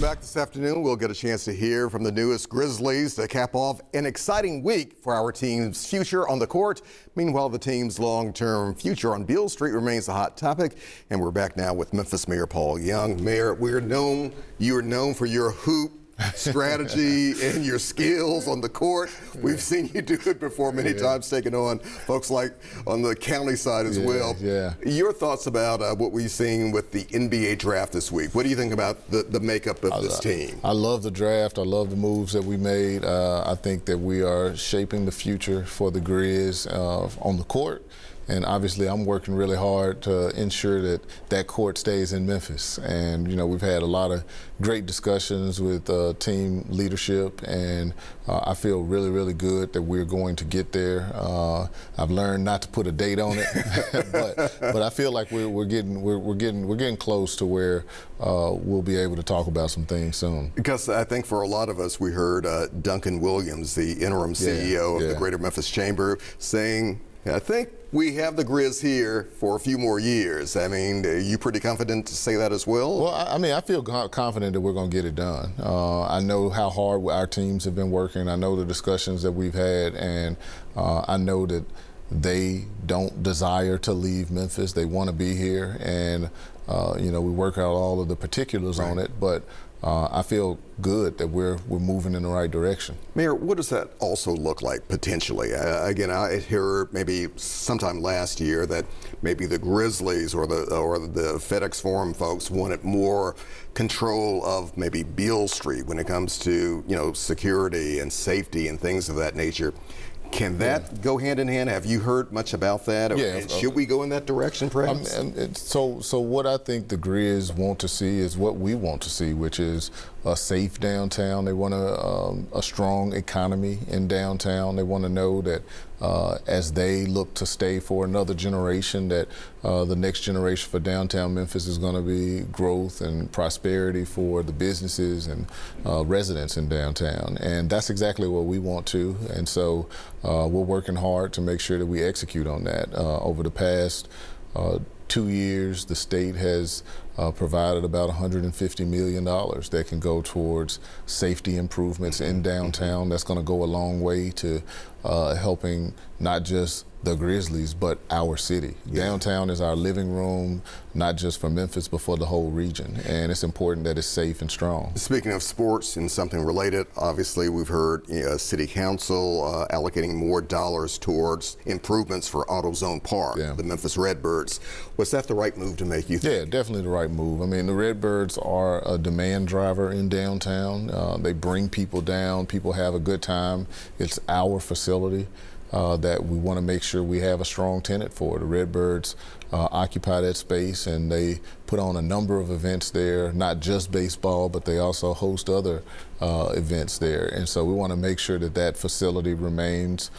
Welcome back this afternoon. We'll get a chance to hear from the newest Grizzlies to cap off an exciting week for our team's future on the court. Meanwhile, the team's long-term future on Beale Street remains a hot topic. And we're back now with Memphis Mayor Paul Young. Mayor, you're known for your hoop strategy and your skills on the court. We've seen you do it before many times, taking on folks like on the county side as well. Your thoughts about what we've seen with the NBA draft this week? What do you think about the makeup of this team? I love the draft. I love the moves that we made. I think that we are shaping the future for the Grizz on the court. And obviously, I'm working really hard to ensure that that court stays in Memphis. And, you know, we've had a lot of great discussions with team leadership, and I feel really, really good that we're going to get there. I've learned not to put a date on it, but I feel like we're getting close to where we'll be able to talk about some things soon. Because I think for a lot of us, we heard Duncan Williams, the interim CEO of the Greater Memphis Chamber, saying, I think we have the Grizz here for a few more years. I mean, are you pretty confident to say that as well? Well, I mean, I feel confident that we're going to get it done. I know how hard our teams have been working. I know the discussions that we've had, and I know that they don't desire to leave Memphis. They want to be here, and you know, we work out all of the particulars on it, but I feel good that we're moving in the right direction. Mayor, what does that also look like potentially? Again, I heard maybe sometime last year that maybe the Grizzlies or the FedEx Forum folks wanted more control of maybe Beale Street when it comes to, you know, security and safety and things of that nature. Can that go hand in hand? Have you heard much about that? Yeah. Should we go in that direction, perhaps? So what I think the Grizz want to see is what we want to see, which is a safe downtown. They want a strong economy in downtown. They want to know that as they look to stay for another generation, that the next generation for downtown Memphis is going to be growth and prosperity for the businesses and residents in downtown. And that's exactly what we want to. And so we're working hard to make sure that we execute on that. Over the past 2 years, the state has provided about $150 million that can go towards safety improvements in downtown. That's going to go a long way to helping not just the Grizzlies, but our city. Downtown is our living room, not just for Memphis, but for the whole region. And it's important that it's safe and strong. Speaking of sports and something related, obviously we've heard City Council allocating more dollars towards improvements for AutoZone Park, the Memphis Redbirds. Was that the right move to make, you think? Yeah, definitely the right move. I mean, the Redbirds are a demand driver in downtown. They bring people down. People have a good time. It's our facility. That we want to make sure we have a strong tenant for. The Redbirds occupy that space, and they put on a number of events there, not just baseball, but they also host other events there. And so we want to make sure that that facility remains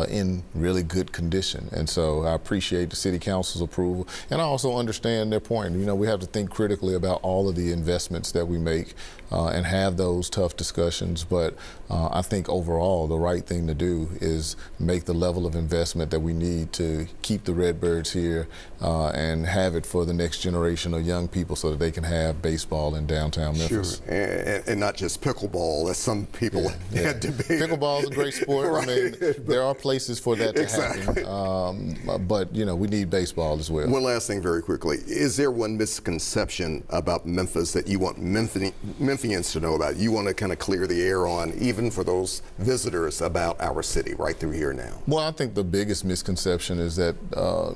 in really good condition. And so I appreciate the City Council's approval, and I also understand their point. You know, we have to think critically about all of the investments that we make and have those tough discussions. But I think overall the right thing to do is make the level of investment that we need to keep the Redbirds here and have it for the next generation of young people so that they can have baseball in downtown Memphis. Sure, and not just pickleball, as some people had debated. Pickleball is a great sport. Right. I mean, there are places for that to happen, but you know, we need baseball as well. One last thing very quickly. Is there one misconception about Memphis that you want Memphians to know about? You want to kind of clear the air on, even for those visitors, about our city right through here now? Well, I think the biggest misconception is that,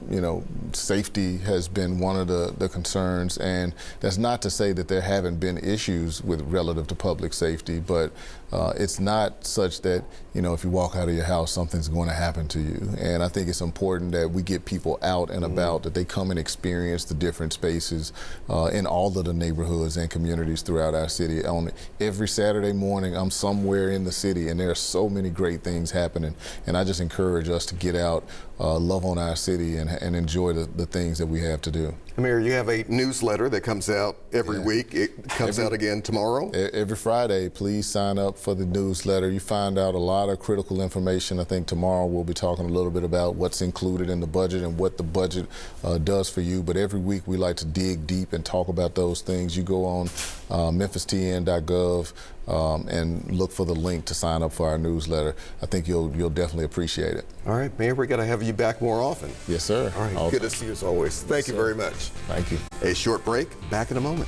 you know, safety has been one of the concerns, and that's not to say that there haven't been issues with relative to public safety, but it's not such that, you know, if you walk out of your house, something's going to happen to you. And I think it's important that we get people out and about, that they come and experience the different spaces in all of the neighborhoods and communities throughout our city. On every Saturday morning, I'm somewhere in the city, and there are so many great things happening. And I just encourage us to get out, love on our city, and enjoy the things that we have to do. Mayor, you have a newsletter that comes out every week. It comes out again tomorrow? Every Friday. Please sign up for the newsletter. You find out a lot of critical information. I think tomorrow we'll be talking a little bit about what's included in the budget and what the budget does for you. But every week we like to dig deep and talk about those things. You go on memphistn.gov, and look for the link to sign up for our newsletter. I think you'll definitely appreciate it. All right, Mayor, we got to have you back more often. Yes, sir. All right, good to see you as always. Thank you very much. Thank you. A short break, back in a moment.